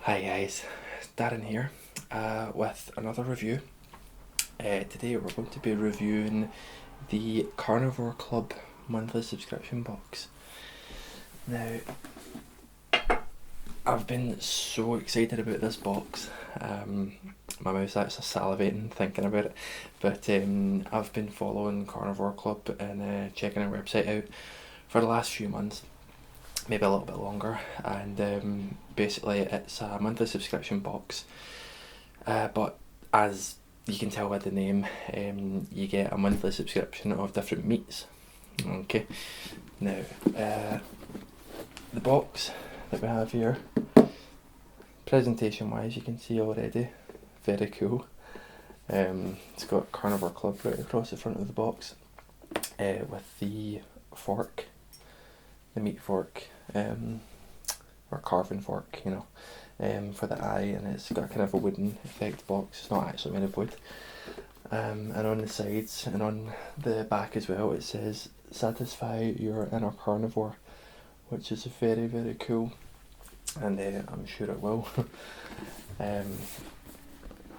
Hi guys, Darren here with another review. Today we're going to be reviewing the Carnivore Club monthly subscription box. Now, I've been so excited about this box. My mouth's actually salivating thinking about it, but I've been following Carnivore Club and checking their website out for the last few months, maybe a little bit longer, and basically it's a monthly subscription box, but as you can tell by the name, you get a monthly subscription of different meats. Okay, now the box that we have here, presentation wise, you can see already, very cool. It's got Carnivore Club right across the front of the box, with the fork, the meat fork, or carving fork, for the eye, and it's got kind of a wooden effect box. It's not actually made of wood. And on the sides and on the back as well, it says "Satisfy your inner carnivore," which is very, very cool, and I'm sure it will.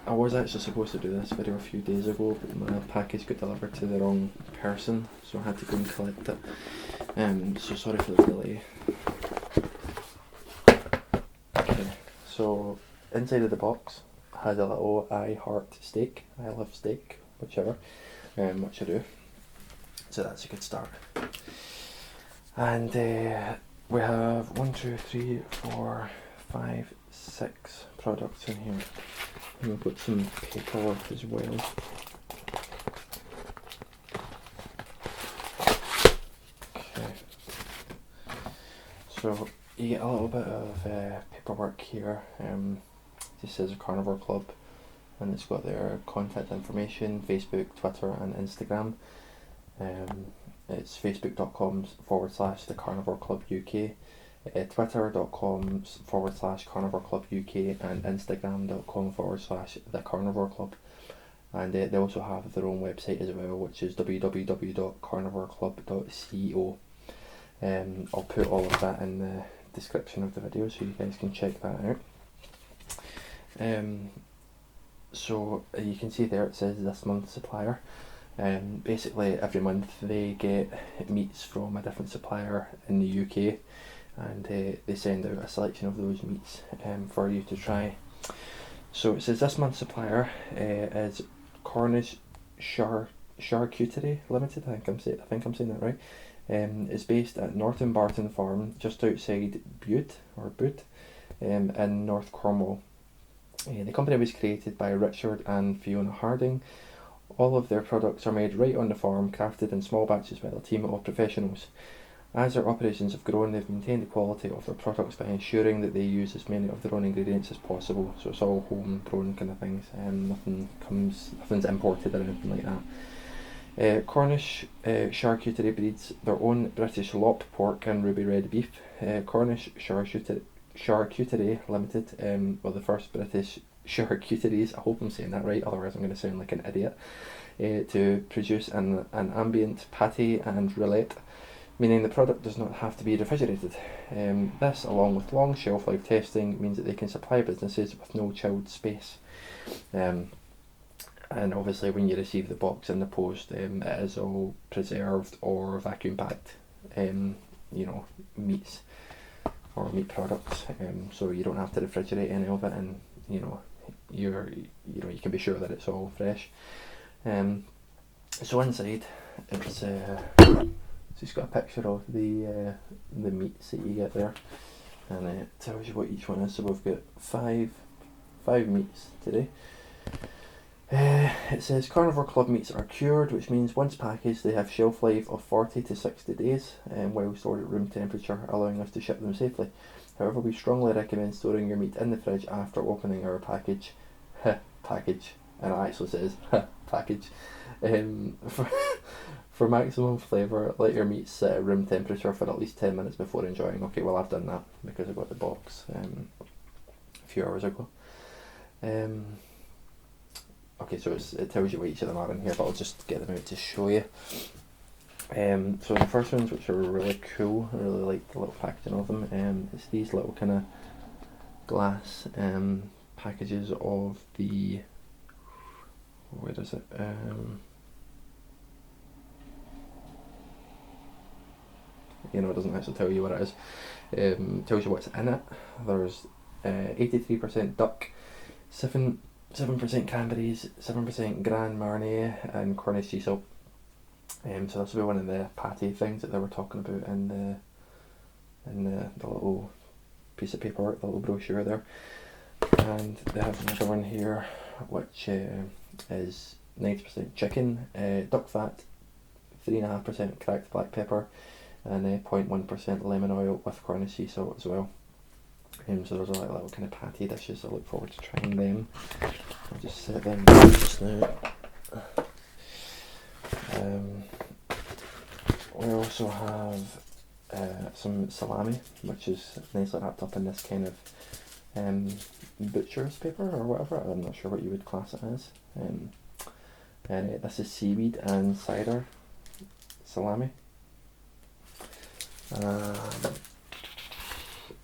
I was actually supposed to do this video a few days ago, but my package got delivered to the wrong person, so I had to go and collect it. So sorry for the delay. Okay, so inside of the box has a little I heart steak, I love steak, whichever, which I do. So that's a good start. And we have 1, 2, 3, 4, 5, 6 products in here. And we've got some paperwork as well. Okay. So you get a little bit of paperwork here. Just says a Carnivore Club, and it's got their contact information: Facebook, Twitter, and Instagram. It's facebook.com/the Carnivore Club UK, twitter.com/Carnivore Club UK, and instagram.com/the Carnivore Club. And they also have their own website as well, which is www.carnivoreclub.co. I'll put all of that in the description of the video so you guys can check that out. So you can see there it says this month's supplier. Basically every month they get meats from a different supplier in the UK, and they send out a selection of those meats for you to try. So it says this month's supplier is Cornish Charcuterie Limited. I think I'm saying that right. It's based at Norton Barton Farm, just outside Bute in North Cornwall. The company was created by Richard and Fiona Harding. All of their products are made right on the farm, crafted in small batches by a team of professionals. As their operations have grown, they've maintained the quality of their products by ensuring that they use as many of their own ingredients as possible. So it's all homegrown kind of things, nothing's imported or anything like that. Cornish Charcuterie breeds their own British lop pork and ruby red beef. Cornish Charcuterie Limited, the first British charcuteries, I hope I'm saying that right, otherwise I'm going to sound like an idiot, to produce an ambient patty and roulette, meaning the product does not have to be refrigerated. This, along with long shelf life testing, means that they can supply businesses with no chilled space. And obviously when you receive the box in the post, it is all preserved or vacuum packed, meats or meat products, so you don't have to refrigerate any of it, and you can be sure that it's all fresh. So inside it's just got a picture of the meats that you get there, and it tells you what each one is. So we've got five meats today. It says Carnivore Club meats are cured, which means once packaged they have shelf life of 40 to 60 days, while stored at room temperature, allowing us to ship them safely. However, we strongly recommend storing your meat in the fridge after opening our package. Package, and it actually says package. For maximum flavour, let your meat sit at room temperature for at least 10 minutes before enjoying. Okay, well I've done that because I got the box a few hours ago. Okay, so it tells you what each of them are in here, but I'll just get them out to show you. So the first ones, which are really cool, I really like the little packaging of them. It's these little kind of glass packages of the, where is it? It doesn't actually tell you what it is. Tells you what's in it. There's 83% duck, 7% cranberries, 7% Grand Marnier, and Cornish sea salt. So this will be one of the patty things that they were talking about in the little piece of paperwork, the little brochure there. And they have another one here, which is 90% chicken, duck fat, 3.5% cracked black pepper, and 0.1% lemon oil with Cornish sea salt as well. So there's a little kind of patty dishes. I look forward to trying them. I'll just set them down just now. We also have some salami, which is nicely wrapped up in this kind of butcher's paper or whatever. I'm not sure what you would class it as. And this is seaweed and cider salami.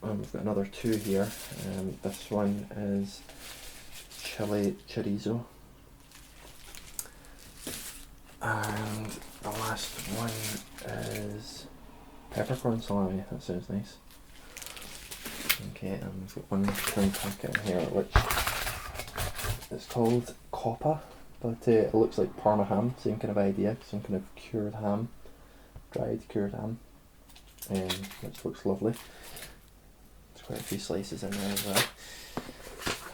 We've got another two here. This one is chili chorizo, and the last one is peppercorn salami. That sounds nice. Okay, and we've got one trim packet in here, which is called Coppa, but it looks like Parma ham, same kind of idea, some kind of cured ham, dried cured ham, which looks lovely. There's quite a few slices in there as well.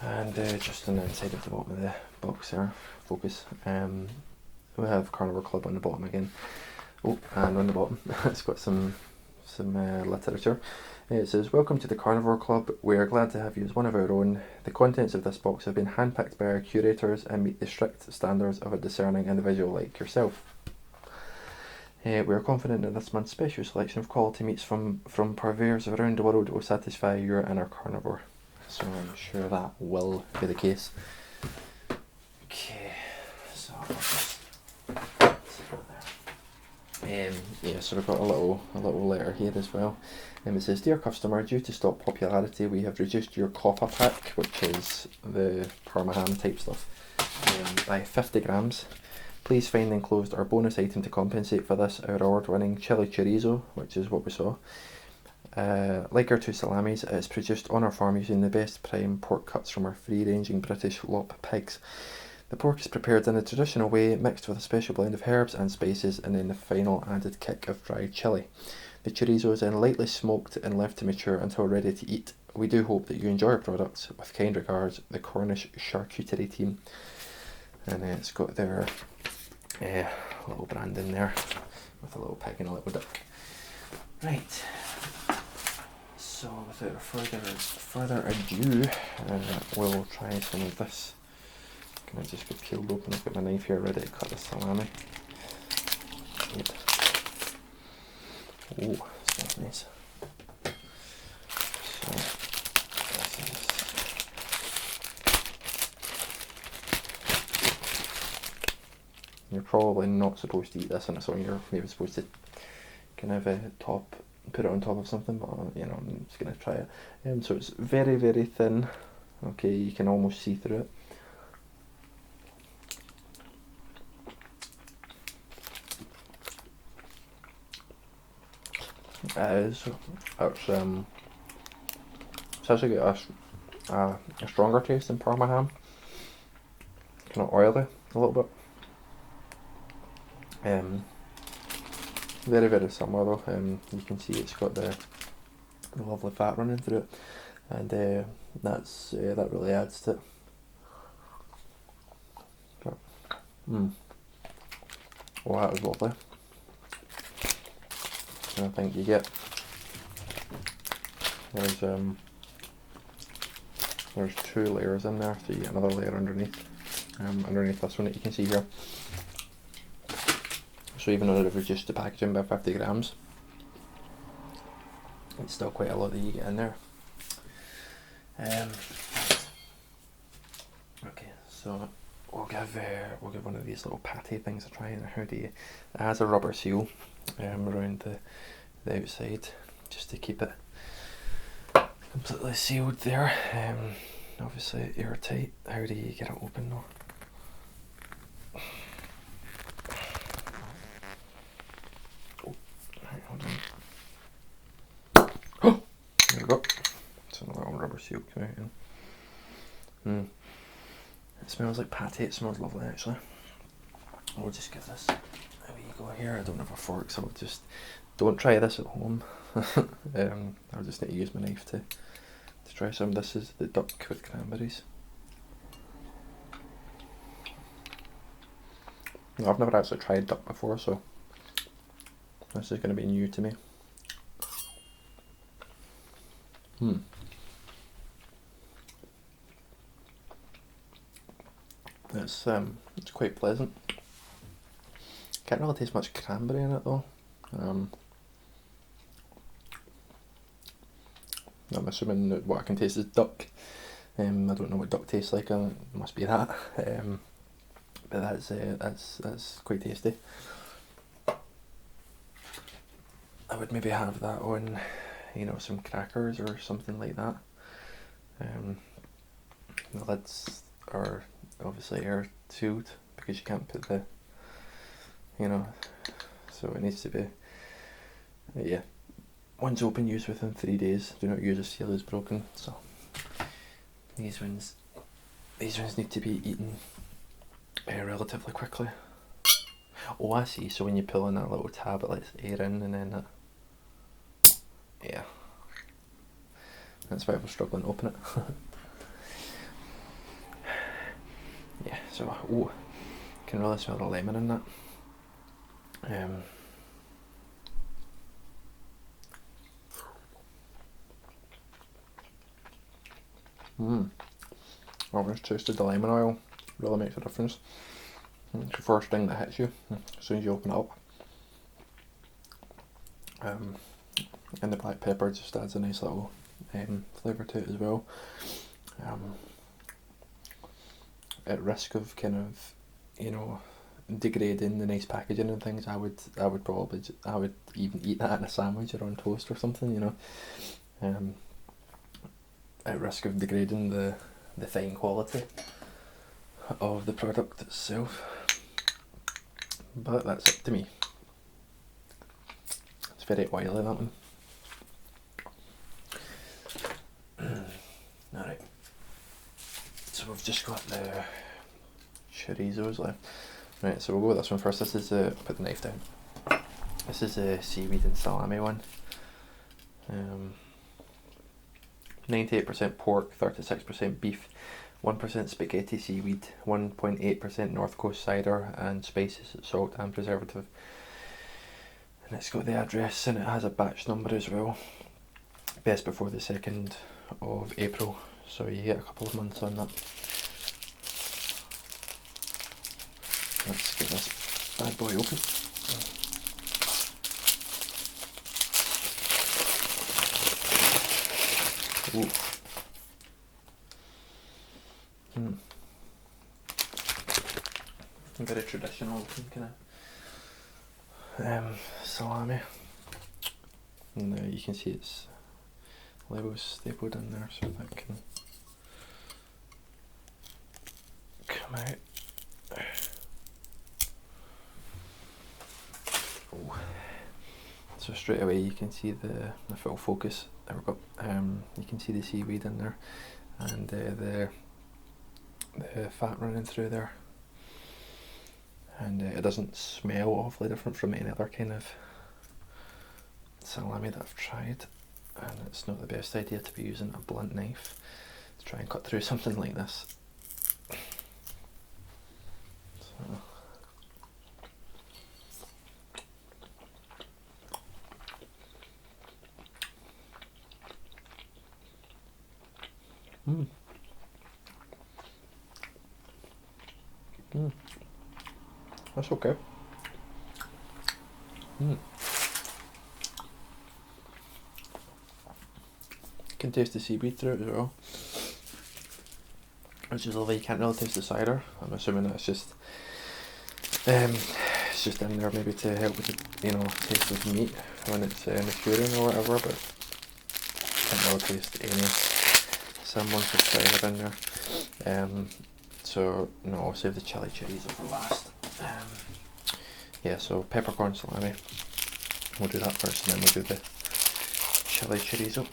And just on the inside of the bottom of the box there, focus, we have Carnivore Club on the bottom again. Oh, and on the bottom it's got some literature. It says, "Welcome to the Carnivore Club. We are glad to have you as one of our own. The contents of this box have been handpicked by our curators and meet the strict standards of a discerning individual like yourself. We are confident that this month's special selection of quality meats from purveyors around the world will satisfy your inner carnivore." So I'm sure that will be the case. Okay, so I'll just so we've got a little letter here as well. It says, "Dear customer, due to stock popularity, we have reduced your Coppa pack," which is the Parma ham type stuff, by 50 grams. Please find enclosed our bonus item to compensate for this, our award-winning chili chorizo, which is what we saw. Like our two salamis, it is produced on our farm using the best prime pork cuts from our free-ranging British lop pigs. The pork is prepared in a traditional way, mixed with a special blend of herbs and spices, and then the final added kick of dried chili. The chorizo is then lightly smoked and left to mature until ready to eat. We do hope that you enjoy our products. With kind regards, the Cornish charcuterie team. And it's got their little brand in there with a little pig and a little duck. Right. So without further ado, we'll try some of this. Can I just get peeled open? I've got my knife here ready to cut the salami. Yep. Oh, smells nice. So this is, you're probably not supposed to eat this on its own. You're maybe supposed to kind of put it on top of something, but I'm just gonna try it. So it's very, very thin. Okay, you can almost see through it. It's actually got a stronger taste than Parma ham. Kind of oily a little bit. Very, very similar though. You can see it's got the lovely fat running through it, and that really adds to it. But, oh, that was lovely. I think you get there's two layers in there, so you get another layer underneath this one that you can see here. So even though they've reduced the packaging by 50 grams, it's still quite a lot that you get in there. Okay, so we'll give one of these little patty things a try. And it has a rubber seal around the outside, just to keep it completely sealed there. Obviously airtight. How do you get it open though? Oh, right, hold on. Oh, there we go. It's a little rubber seal coming out. It smells like pate. It smells lovely actually. We'll just give this a wee go here. I don't have a fork, so I'll just don't try this at home. I'll just need to use my knife to try some. This is the duck with cranberries. No, I've never actually tried duck before, so this is going to be new to me. It's quite pleasant. Can't really taste much cranberry in it though. I'm assuming that what I can taste is duck. I don't know what duck tastes like. It must be that. But that's quite tasty. I would maybe have that on, some crackers or something like that. The lids are obviously air sealed because you can't put the, so it needs to be, yeah. Once open, use within 3 days. Do not use a seal is broken. So these ones need to be eaten relatively quickly. Oh, I see. So when you pull on that little tab, it lets air in, and then yeah. That's why I was struggling to open it. Yeah. So can really smell the lemon in that. I've just tasted the lemon oil. Really makes a difference. It's the first thing that hits you as soon as you open it up. And the black pepper just adds a nice little flavour to it as well. At risk of kind of, degrading the nice packaging and things, I would even eat that in a sandwich or on toast or something, at risk of degrading the fine quality of the product itself. But that's up to me. It's very oily, that one. Alright. So we've just got the chorizos left. Right, so we'll go with this one first. This is put the knife down. This is a seaweed and salami one. 98% pork, 36% beef, 1% spaghetti seaweed, 1.8% North Coast cider, and spices, salt and preservative. And it's got the address and it has a batch number as well. Best before the 2nd of April, so you get a couple of months on that. Let's get this bad boy open. Ooh. Very traditional looking kind of salami. And you can see it's labels stapled in there so that can come out. Oh. So straight away you can see the full focus. There we go. You can see the seaweed in there, and the fat running through there, and it doesn't smell awfully different from any other kind of salami that I've tried. And it's not the best idea to be using a blunt knife to try and cut through something like this. So. That's okay. You can taste the seaweed through it as well, which is lovely. You can't really taste the cider. I'm assuming that's just it's just in there maybe to help with the taste of the meat when it's maturing or whatever. But think I'll taste any semblance of flavour in there. So no, I'll save the chili chorizo for last. Yeah, so peppercorn salami. We'll do that first, and then we'll do the chili chorizo.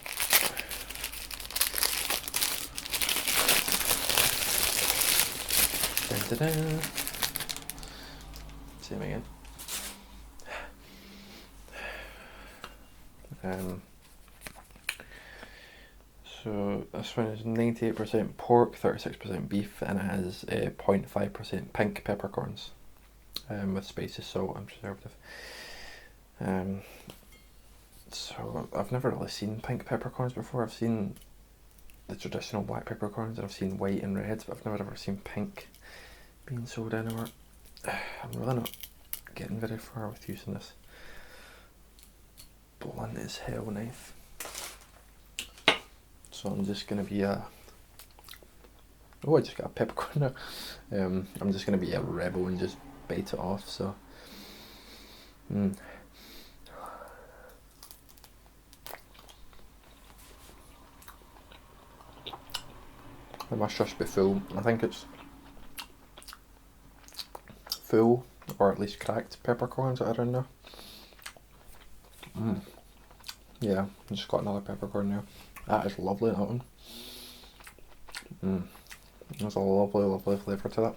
Dun, dun, dun. Same again. So this one is 98% pork, 36% beef, and it has 0.5% pink peppercorns with spices, salt, and preservative. So I've never really seen pink peppercorns before. I've seen the traditional black peppercorns, and I've seen white and red, but I've never ever seen pink being sold anywhere. I'm really not getting very far with using this blunt as hell knife. So I'm just going to be I just got a peppercorn now. I'm just going to be a rebel and just bite it off, so. It must just be full. I think it's full, or at least cracked peppercorns that are in there. Yeah, I just got another peppercorn now. That is lovely, that one. There's a lovely, lovely flavour to that.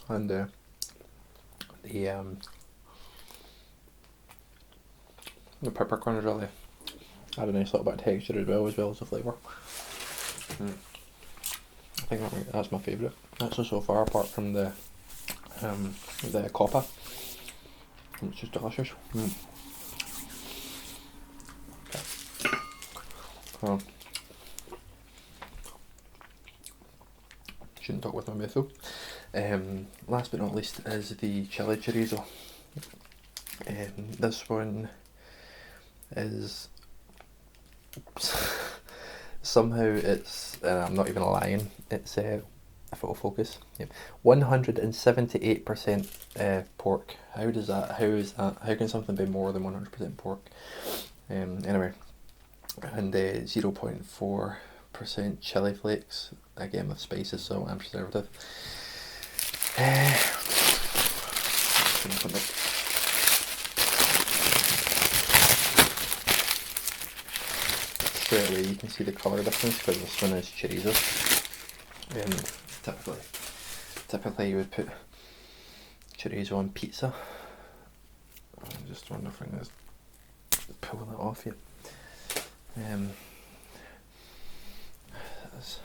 And the peppercorn really add a nice little bit of texture as well as the flavour. I think that's my favourite. That's so far, apart from the coppa. It's just delicious. Shouldn't talk with my mouth though. Last but not least is the chili chorizo. This one is somehow it's, I'm not even lying, it's if it'll focus, 178% pork. How is that? How can something be more than 100% pork? Anyway, and 0.4% chili flakes, again with spices, salt, and preservative. Straight away you can see the colour difference because this one is chorizo. Typically you would put chorizo on pizza. I'm just wondering if I can pull that off yet. This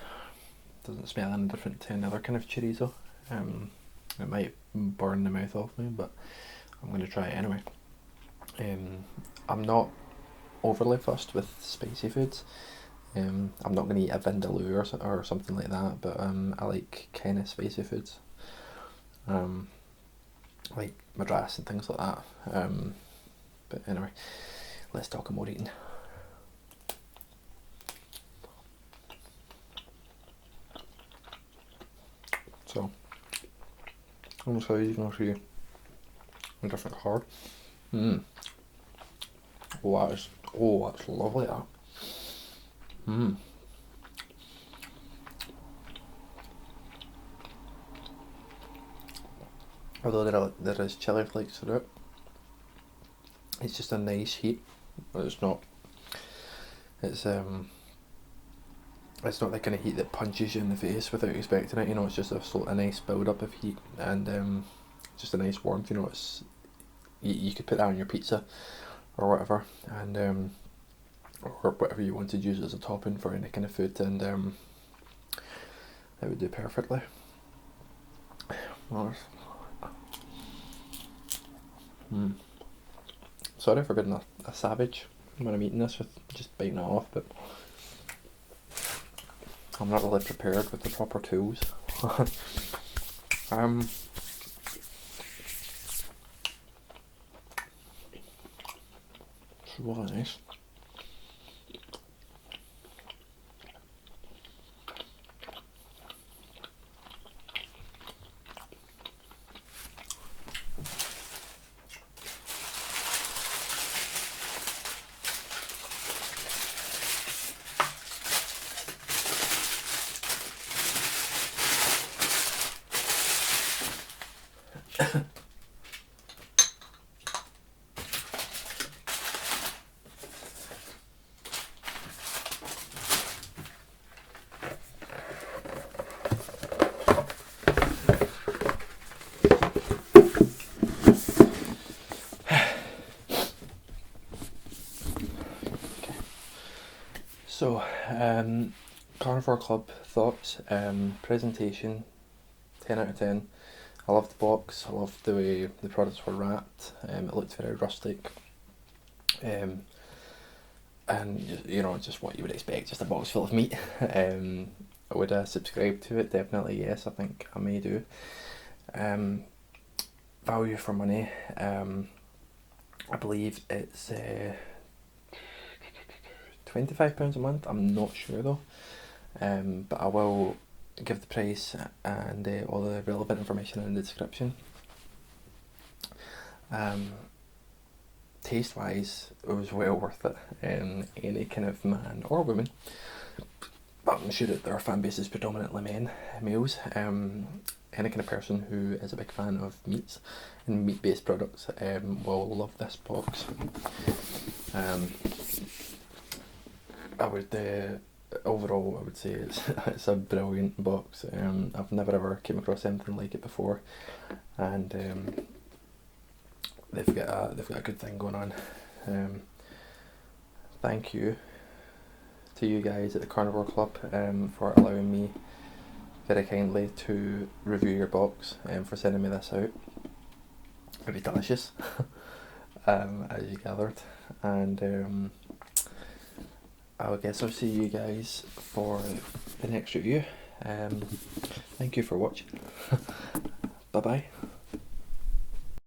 doesn't smell any different to another kind of chorizo. It might burn the mouth off me, but I'm going to try it anyway. I'm not overly fussed with spicy foods. I'm not going to eat a vindaloo or something like that, but I like kind of spicy foods, like madras and things like that. But anyway, let's talk more eating. So, I'm so you can see a different colour. Oh, that's lovely. That. Although there is chili flakes through it, it's just a nice heat. It's not the kind of heat that punches you in the face without expecting it. It's just a nice build up of heat, and just a nice warmth. It's you could put that on your pizza or whatever, and or whatever you want to use as a topping for any kind of food, and it would do perfectly. Sorry for being a savage when I'm eating this with just biting it off, but I'm not really prepared with the proper tools. It's really nice. So, Carnivore Club thoughts, presentation, 10 out of 10. I loved the box, I loved the way the products were wrapped, it looked very rustic, and you know, just what you would expect, just a box full of meat. Would I subscribe to it? Definitely yes, I think I may do. Value for money, I believe it's £25 a month, I'm not sure though, but I will give the price and all the relevant information in the description. Taste wise, it was well worth it. Any kind of man or woman, but I'm sure that their fan base is predominantly males. Any kind of person who is a big fan of meats and meat based products will love this box. I would overall, I would say it's a brilliant box. I've never ever came across anything like it before, and they've got a good thing going on. Thank you to you guys at the Carnivore Club for allowing me very kindly to review your box and for sending me this out. Very delicious, as you gathered, and I guess I'll see you guys for the next review. Thank you for watching. Bye bye.